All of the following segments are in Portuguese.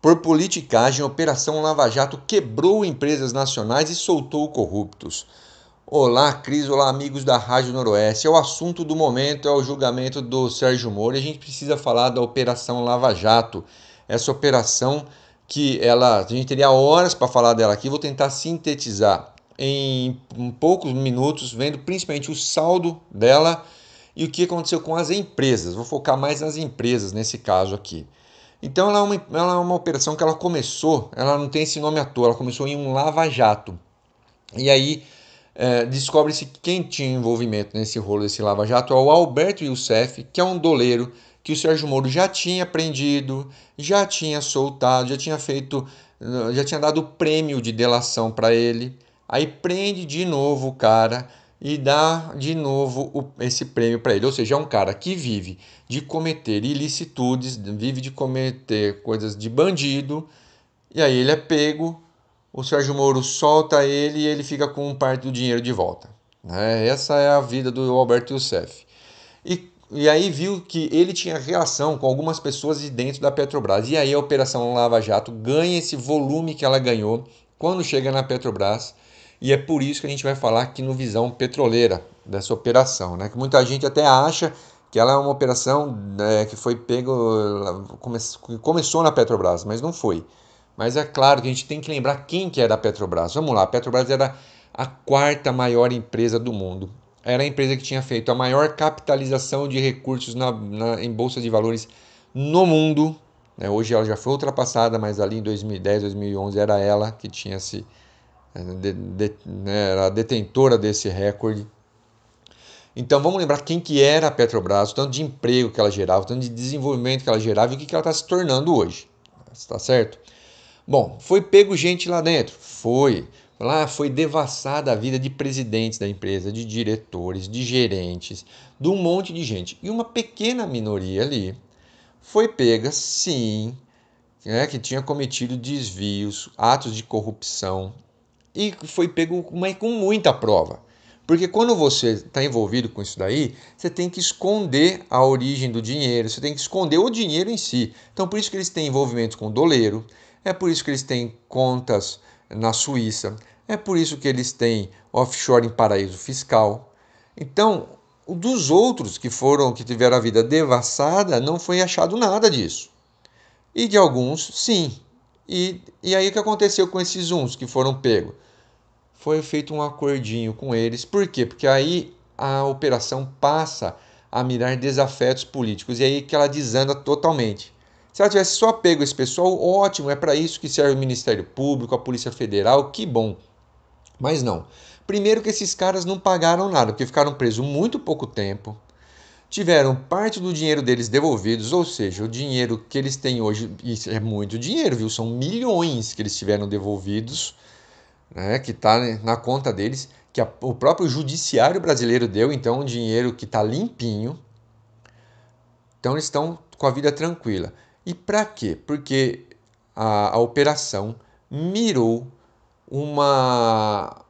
Por politicagem, a Operação Lava Jato quebrou empresas nacionais e soltou corruptos. Olá, Cris, olá, amigos da Rádio Noroeste. É o assunto do momento, é o julgamento do Sérgio Moro e a gente precisa falar da Operação Lava Jato. Essa operação a gente teria horas para falar dela aqui, vou tentar sintetizar em poucos minutos, vendo principalmente o saldo dela e o que aconteceu com as empresas. Vou focar mais nas empresas nesse caso aqui. Então ela é uma operação que ela começou, ela não tem esse nome à toa, ela começou em um lava-jato. E aí descobre-se que quem tinha envolvimento nesse rolo desse lava-jato é o Alberto Youssef, que é um doleiro que o Sérgio Moro já tinha prendido, já tinha soltado, já tinha dado prêmio de delação para ele. Aí prende de novo o cara e dá de novo esse prêmio para ele. Ou seja, é um cara que vive de cometer ilicitudes, vive de cometer coisas de bandido, e aí ele é pego, o Sérgio Moro solta ele e ele fica com parte do dinheiro de volta. Essa é a vida do Alberto Youssef. E aí viu que ele tinha relação com algumas pessoas de dentro da Petrobras. E aí a Operação Lava Jato ganha esse volume que ela ganhou quando chega na Petrobras. E é por isso que a gente vai falar aqui no Visão Petroleira dessa operação. Que muita gente até acha que ela é uma operação que foi começou na Petrobras, mas não foi. Mas é claro que a gente tem que lembrar quem que era a Petrobras. Vamos lá, a Petrobras era a quarta maior empresa do mundo. Era a empresa que tinha feito a maior capitalização de recursos em bolsa de valores no mundo. Hoje ela já foi ultrapassada, mas ali em 2010, 2011 era ela que tinha era a detentora desse recorde. Então vamos lembrar quem que era a Petrobras, o tanto de emprego que ela gerava, o tanto de desenvolvimento que ela gerava e o que ela está se tornando hoje. Está certo? Bom, foi pego gente lá dentro? Foi. Lá foi devassada a vida de presidentes da empresa, de diretores, de gerentes, de um monte de gente. E uma pequena minoria ali foi pega, sim, que tinha cometido desvios, atos de corrupção e foi pego com muita prova. Porque quando você está envolvido com isso daí, você tem que esconder a origem do dinheiro, você tem que esconder o dinheiro em si. Então por isso que eles têm envolvimento com doleiro, é por isso que eles têm contas na Suíça, é por isso que eles têm offshore em paraíso fiscal. Então, dos outros que tiveram a vida devassada, não foi achado nada disso. E de alguns, sim. E aí o que aconteceu com esses uns que foram pegos? Foi feito um acordinho com eles. Por quê? Porque aí a operação passa a mirar desafetos políticos e aí que ela desanda totalmente. Se ela tivesse só pego esse pessoal, ótimo, é para isso que serve o Ministério Público, a Polícia Federal, que bom. Mas não. Primeiro que esses caras não pagaram nada, porque ficaram presos muito pouco tempo, tiveram parte do dinheiro deles devolvidos, ou seja, o dinheiro que eles têm hoje, isso é muito dinheiro, viu? São milhões que eles tiveram devolvidos, que está na conta deles, que o próprio judiciário brasileiro deu, então um dinheiro que está limpinho. Então eles estão com a vida tranquila. E para quê? Porque a operação mirou uma,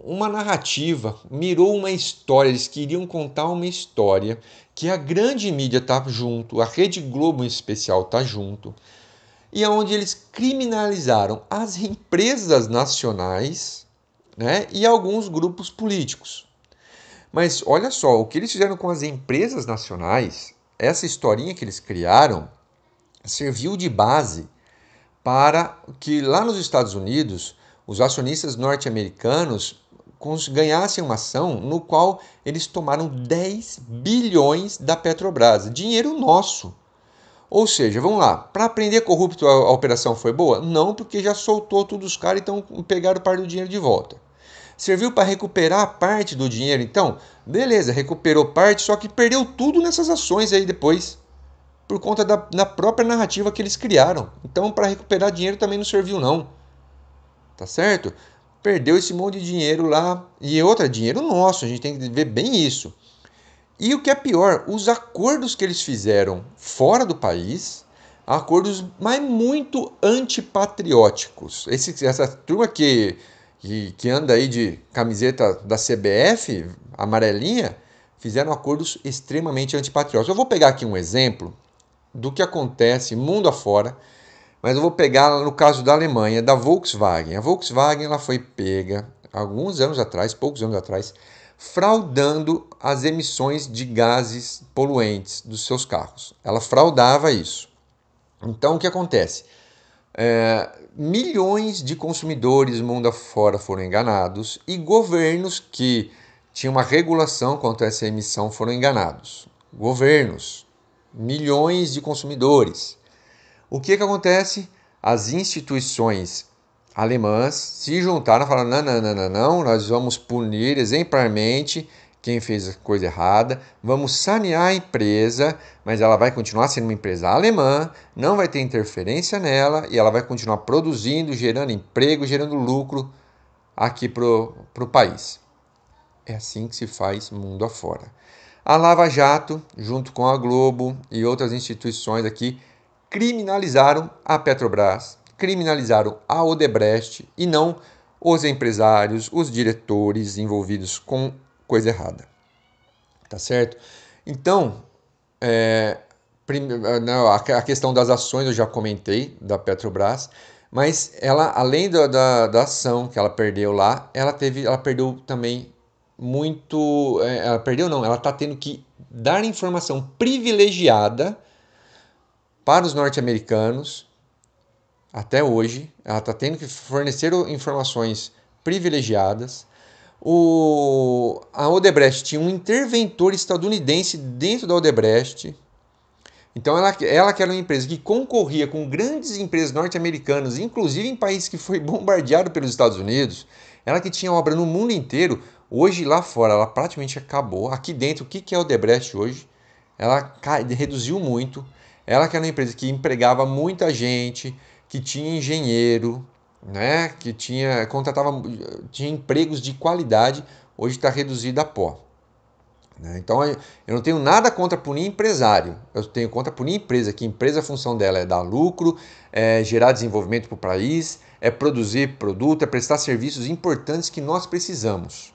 uma narrativa, mirou uma história. Eles queriam contar uma história que a grande mídia está junto, a Rede Globo em especial está junto, e onde eles criminalizaram as empresas nacionais, e alguns grupos políticos. Mas olha só, o que eles fizeram com as empresas nacionais, essa historinha que eles criaram, serviu de base para que lá nos Estados Unidos os acionistas norte-americanos ganhassem uma ação no qual eles tomaram 10 bilhões da Petrobras, dinheiro nosso. Ou seja, vamos lá, para prender corrupto a operação foi boa? Não, porque já soltou todos os caras e então pegaram parte do dinheiro de volta. Serviu para recuperar parte do dinheiro, então? Beleza, recuperou parte, só que perdeu tudo nessas ações aí depois, por conta da própria narrativa que eles criaram. Então, para recuperar dinheiro também não serviu não, tá certo? Perdeu esse monte de dinheiro lá, e outra, dinheiro nosso, a gente tem que ver bem isso. E o que é pior, os acordos que eles fizeram fora do país, acordos mas muito antipatrióticos. Essa turma que anda aí de camiseta da CBF, amarelinha, fizeram acordos extremamente antipatrióticos. Eu vou pegar aqui um exemplo do que acontece mundo afora, Mas eu vou pegar no caso da Alemanha, da Volkswagen. A Volkswagen ela foi pega alguns anos atrás, poucos anos atrás, fraudando as emissões de gases poluentes dos seus carros. Ela fraudava isso. Então o que acontece? Milhões de consumidores mundo afora foram enganados e governos que tinham uma regulação contra essa emissão foram enganados. Governos, milhões de consumidores. O que acontece? As instituições alemãs se juntaram e falaram: não, não, não, não, não, nós vamos punir exemplarmente quem fez a coisa errada, vamos sanear a empresa, mas ela vai continuar sendo uma empresa alemã, não vai ter interferência nela e ela vai continuar produzindo, gerando emprego, gerando lucro aqui para o país. É assim que se faz mundo afora. A Lava Jato, junto com a Globo e outras instituições aqui, criminalizaram a Petrobras, criminalizaram a Odebrecht e não os empresários, os diretores envolvidos com coisa errada. Tá certo? Então, a questão das ações eu já comentei, da Petrobras, mas ela, além da ação que ela perdeu lá, ela perdeu também muito. Ela perdeu não, ela está tendo que dar informação privilegiada para os norte-americanos, até hoje, ela está tendo que fornecer informações privilegiadas. A Odebrecht tinha um interventor estadunidense dentro da Odebrecht. Então ela que era uma empresa que concorria com grandes empresas norte-americanas, inclusive em países que foi bombardeado pelos Estados Unidos. Ela que tinha obra no mundo inteiro. Hoje lá fora ela praticamente acabou. Aqui dentro, o que é a Odebrecht hoje? Ela reduziu muito. Ela que era uma empresa que empregava muita gente, que tinha engenheiro, né? Que tinha empregos de qualidade, hoje está reduzido a pó. Então eu não tenho nada contra punir empresário, eu tenho contra punir empresa, que empresa a função dela é dar lucro, é gerar desenvolvimento para o país, é produzir produto, é prestar serviços importantes que nós precisamos.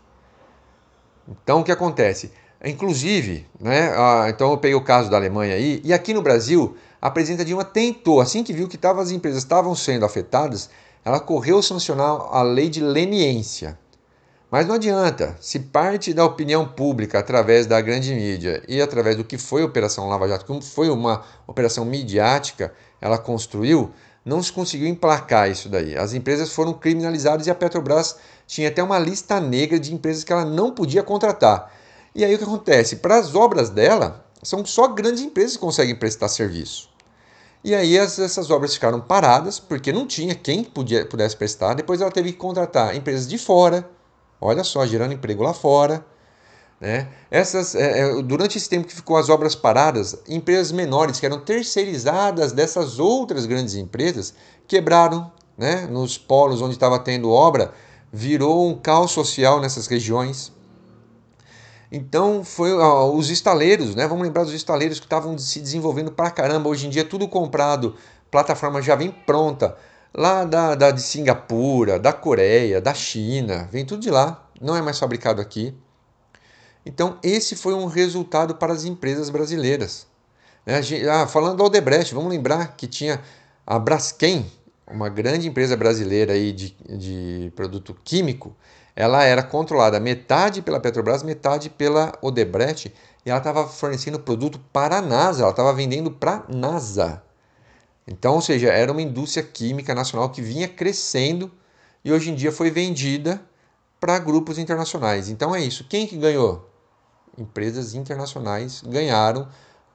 Então o que acontece? Inclusive, né, então eu peguei o caso da Alemanha aí, e aqui no Brasil a presidenta Dilma tentou, assim que viu que as empresas estavam sendo afetadas, ela correu sancionar a lei de leniência. Mas não adianta, se parte da opinião pública através da grande mídia e através do que foi a Operação Lava Jato, como foi uma operação midiática, ela construiu, não se conseguiu emplacar isso daí. As empresas foram criminalizadas e a Petrobras tinha até uma lista negra de empresas que ela não podia contratar. E aí o que acontece? Para as obras dela, são só grandes empresas que conseguem prestar serviço. E aí essas obras ficaram paradas, porque não tinha quem pudesse prestar. Depois ela teve que contratar empresas de fora, olha só, gerando emprego lá fora. Né? Durante esse tempo que ficou as obras paradas, empresas menores que eram terceirizadas dessas outras grandes empresas quebraram, né? Nos polos onde estava tendo obra, virou um caos social nessas regiões. Então foi os estaleiros, né? Vamos lembrar dos estaleiros que estavam se desenvolvendo pra caramba. Hoje em dia tudo comprado, plataforma já vem pronta, lá de Singapura, da Coreia, da China, vem tudo de lá, não é mais fabricado aqui. Então esse foi um resultado para as empresas brasileiras. Falando da Odebrecht, vamos lembrar que tinha a Braskem, uma grande empresa brasileira aí de produto químico. Ela era controlada metade pela Petrobras, metade pela Odebrecht, e ela estava fornecendo produto para a NASA, ela estava vendendo para a NASA. Então, ou seja, era uma indústria química nacional que vinha crescendo e hoje em dia foi vendida para grupos internacionais. Então é isso. Quem que ganhou? Empresas internacionais ganharam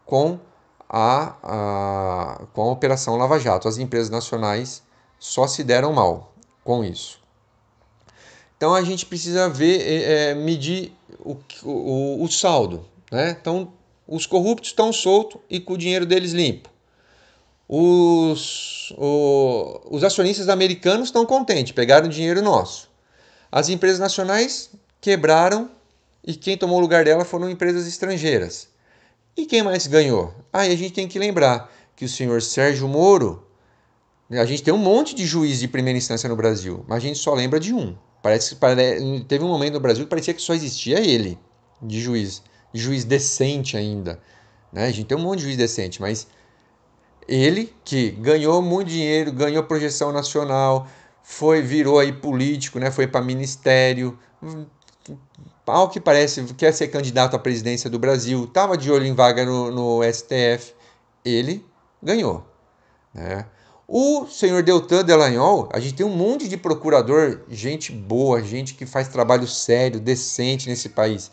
com com a Operação Lava Jato. As empresas nacionais só se deram mal com isso. Então a gente precisa medir o saldo. Né? Então os corruptos estão soltos e com o dinheiro deles limpo. Os acionistas americanos estão contentes, pegaram o dinheiro nosso. As empresas nacionais quebraram e quem tomou o lugar dela foram empresas estrangeiras. E quem mais ganhou? Aí a gente tem que lembrar que o senhor Sérgio Moro, a gente tem um monte de juiz de primeira instância no Brasil, mas a gente só lembra de um. Teve um momento no Brasil que parecia que só existia ele, de juiz decente ainda. Né? A gente tem um monte de juiz decente, mas Ele que ganhou muito dinheiro, ganhou projeção nacional, virou aí político, né? Foi para ministério, ao que parece quer ser candidato à presidência do Brasil, estava de olho em vaga no STF, ele ganhou, né? O senhor Deltan Dallagnol, a gente tem um monte de procurador, gente boa, gente que faz trabalho sério, decente nesse país.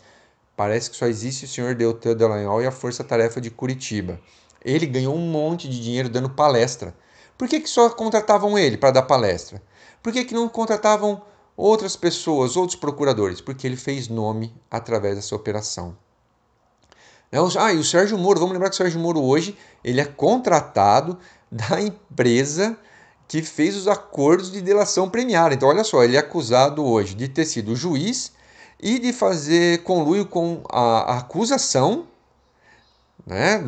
Parece que só existe o senhor Deltan Dallagnol e a Força Tarefa de Curitiba. Ele ganhou um monte de dinheiro dando palestra. Por que só contratavam ele para dar palestra? Por que não contratavam outras pessoas, outros procuradores? Porque ele fez nome através dessa operação. E o Sérgio Moro, vamos lembrar que o Sérgio Moro hoje ele é contratado da empresa que fez os acordos de delação premiada. Então, olha só, ele é acusado hoje de ter sido juiz e de fazer conluio com a acusação, né?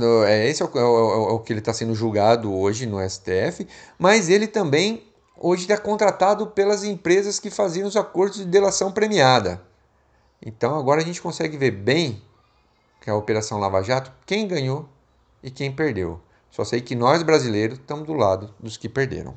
Esse é o que ele está sendo julgado hoje no STF, mas ele também hoje é contratado pelas empresas que faziam os acordos de delação premiada. Então agora a gente consegue ver bem que a Operação Lava Jato, quem ganhou e quem perdeu. Só sei que nós brasileiros estamos do lado dos que perderam.